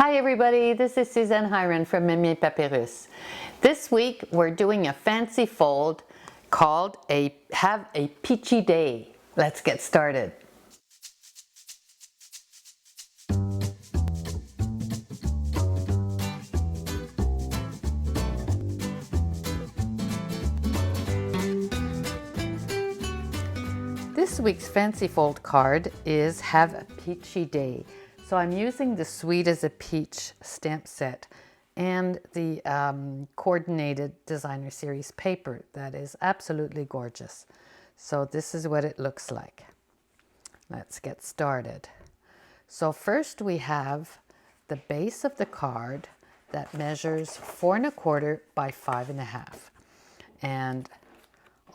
Hi everybody, this is Suzanne Hiron from Mimi Papyrus. This week we're doing a fancy fold called Have a Peachy Day. Let's get started. This week's fancy fold card is Have a Peachy Day. So I'm using the Sweet as a Peach stamp set and the coordinated designer series paper that is absolutely gorgeous. So this is what it looks like. Let's get started. So first we have the base of the card that measures 4 1/4 by 5 1/2. And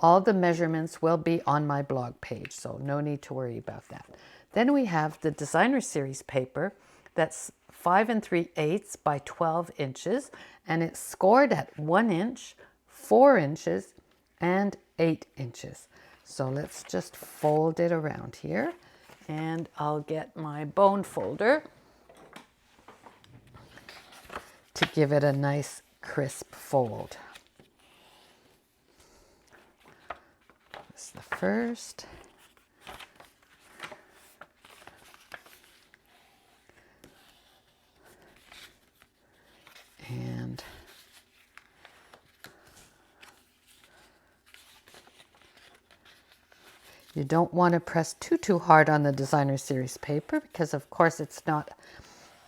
all the measurements will be on my blog page, so no need to worry about that. Then we have the designer series paper that's 5 3/8 by 12 inches, and it's scored at 1 inch, 4 inches, and 8 inches. So let's just fold it around here, and I'll get my bone folder to give it a nice crisp fold. This is the first. And you don't want to press too hard on the designer series paper because of course it's not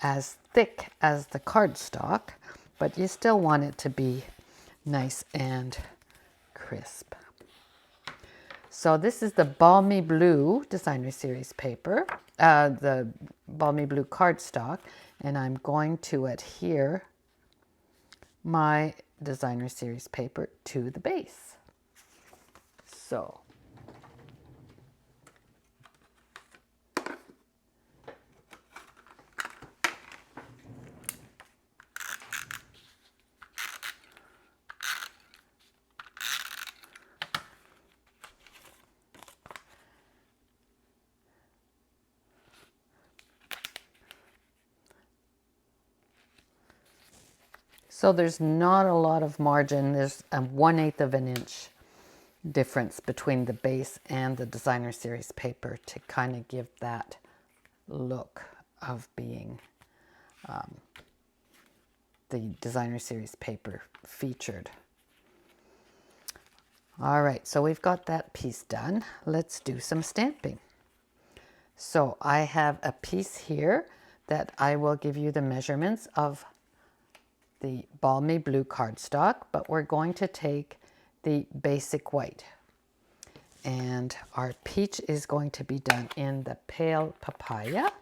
as thick as the cardstock, but you still want it to be nice and crisp. So this is the Balmy Blue designer series paper, the Balmy Blue cardstock, and I'm going to adhere my designer series paper to the base. So there's not a lot of margin. There's a 1/8 of an inch difference between the base and the designer series paper to kind of give that look of being the designer series paper featured. All right, so we've got that piece done. Let's do some stamping. So I have a piece here that I will give you the measurements of the Balmy Blue cardstock, but we're going to take the basic white. And our peach is going to be done in the Pale Papaya.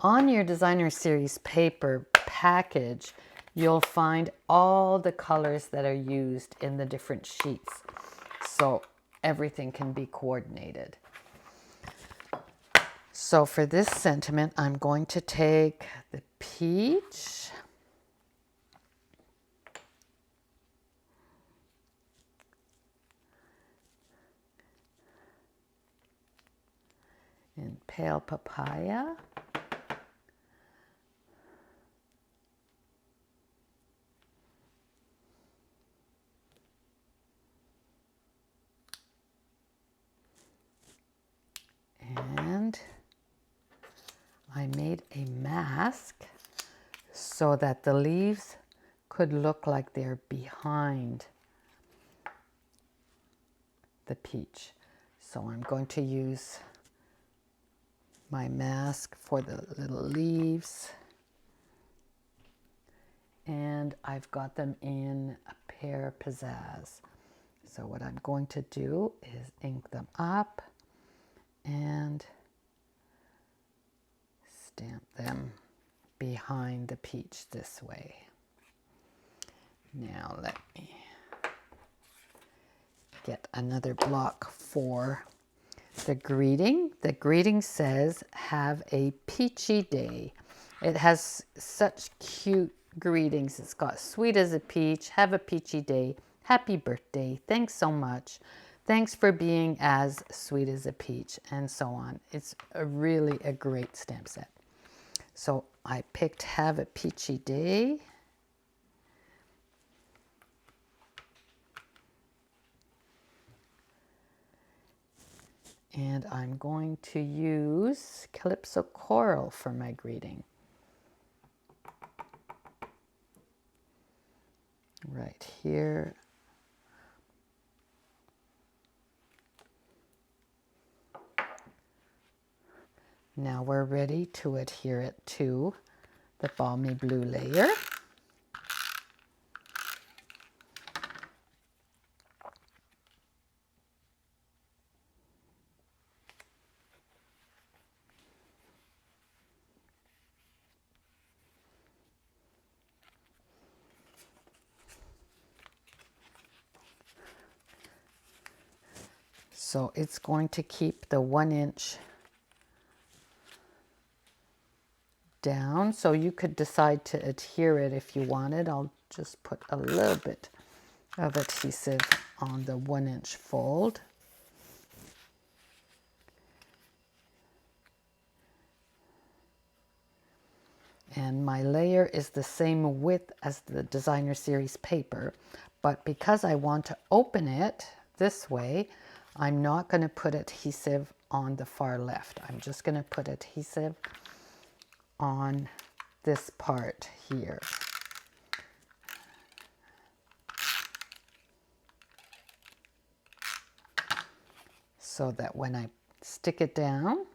On your designer series paper package, you'll find all the colors that are used in the different sheets, so everything can be coordinated. So for this sentiment, I'm going to take the peach, and Pale Papaya, and I made a mask so that the leaves could look like they're behind the peach. So I'm going to use my mask for the little leaves, and I've got them in a pear pizzazz. So what I'm going to do is ink them up and stamp them behind the peach this way. Now let me get another block for the greeting. The greeting says, "Have a peachy day." It has such cute greetings. It's got "Sweet as a peach," "Have a peachy day," "Happy birthday," "Thanks so much." Thanks for being as sweet as a peach, and so on. It's really a great stamp set. So I picked Have a Peachy Day. And I'm going to use Calypso Coral for my greeting. Right here. Now we're ready to adhere it to the balmy blue layer. So it's going to keep the 1 inch down. So you could decide to adhere it if you wanted. I'll just put a little bit of adhesive on the 1 inch fold. And my layer is the same width as the designer series paper, but because I want to open it this way, I'm not going to put adhesive on the far left. I'm just going to put adhesive on this part here. So that when I stick it down,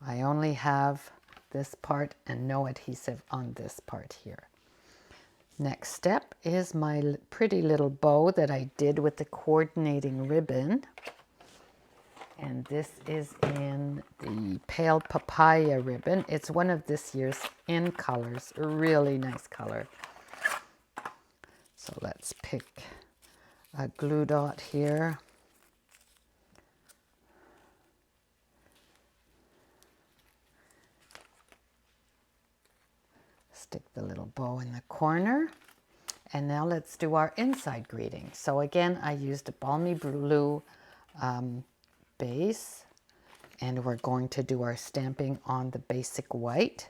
I only have this part and no adhesive on this part here. Next step is my pretty little bow that I did with the coordinating ribbon. And this is in the Pale Papaya ribbon. It's one of this year's in colors, a really nice color. So let's pick a glue dot here. Stick the little bow in the corner. And now let's do our inside greeting. So again, I used a balmy blue base, and we're going to do our stamping on the basic white.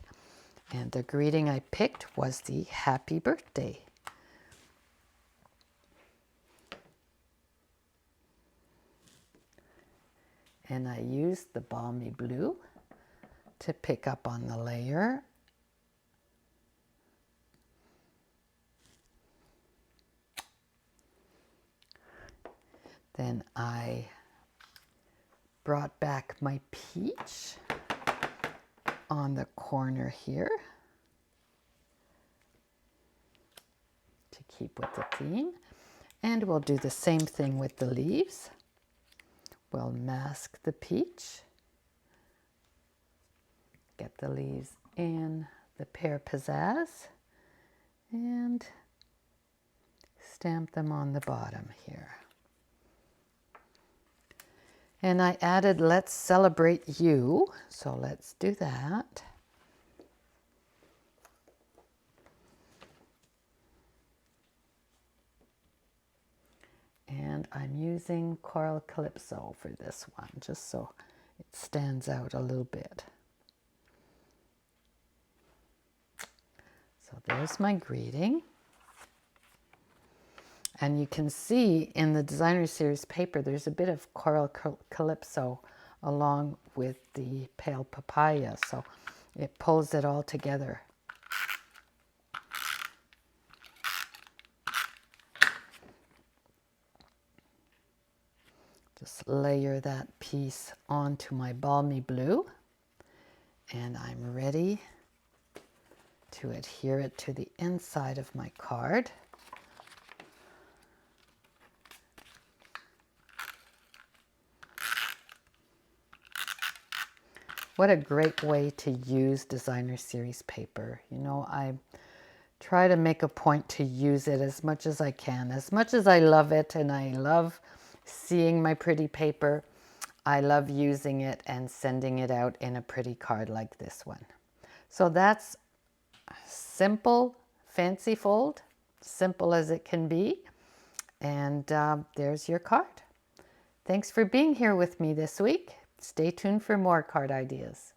And the greeting I picked was the Happy Birthday. And I used the balmy blue to pick up on the layer. Then I brought back my peach on the corner here to keep with the theme. And we'll do the same thing with the leaves. We'll mask the peach, get the leaves in the pear pizzazz, and stamp them on the bottom here. And I added Let's Celebrate You, so let's do that. And I'm using Coral Calypso for this one, just so it stands out a little bit. So there's my greeting. And you can see in the designer series paper, there's a bit of Coral Calypso along with the Pale Papaya. So it pulls it all together. Just layer that piece onto my balmy blue. And I'm ready to adhere it to the inside of my card. What a great way to use designer series paper. You know, I try to make a point to use it as much as I can. As much as I love it and I love seeing my pretty paper, I love using it and sending it out in a pretty card like this one. So that's a simple fancy fold, simple as it can be. And there's your card. Thanks for being here with me this week. Stay tuned for more card ideas.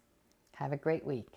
Have a great week.